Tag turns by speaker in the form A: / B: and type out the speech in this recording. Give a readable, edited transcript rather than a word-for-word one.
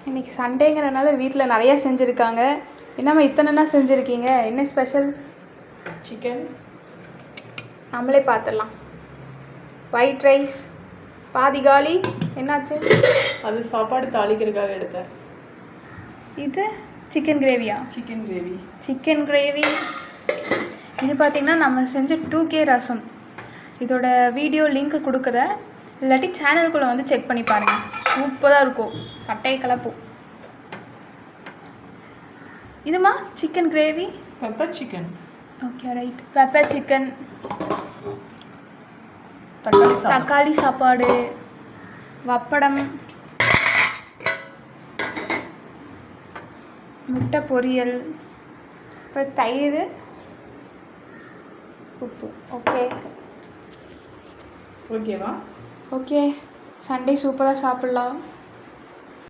A: இன்றைக்கி சண்டேங்கிறனால வீட்டில் நிறையா செஞ்சுருக்காங்க. என்னம்மா இத்தனைனா செஞ்சுருக்கீங்க? என்ன ஸ்பெஷல்?
B: சிக்கன்.
A: நம்மளே பார்த்துடலாம். ஒயிட் ரைஸ் பாதி காலி. என்னாச்சு?
B: அது சாப்பாடு தாளிக்கிறதுக்காக எடுத்தேன்.
A: இது chicken gravy?
B: Chicken gravy.
A: Chicken gravy. இது பார்த்திங்கன்னா நம்ம செஞ்ச 2K ரசம். இதோட வீடியோ லிங்க் கொடுக்குறேன், இல்லாட்டி சேனலுக்குள்ளே வந்து செக் பண்ணி பாருங்கள். சூப்பராக இருக்கும், பட்டையை கலப்பு. இதுமா chicken gravy,
B: pepper chicken.
A: Okay right. Pepper chicken, தக்காளி சாப்பாடு, வப்படம், முட்டை பொரியல், அப்புறம் தயிர், உப்பு.
B: ஓகேவா?
A: ஓகே, சண்டே சூப்பராக சாப்பிட்லாம்.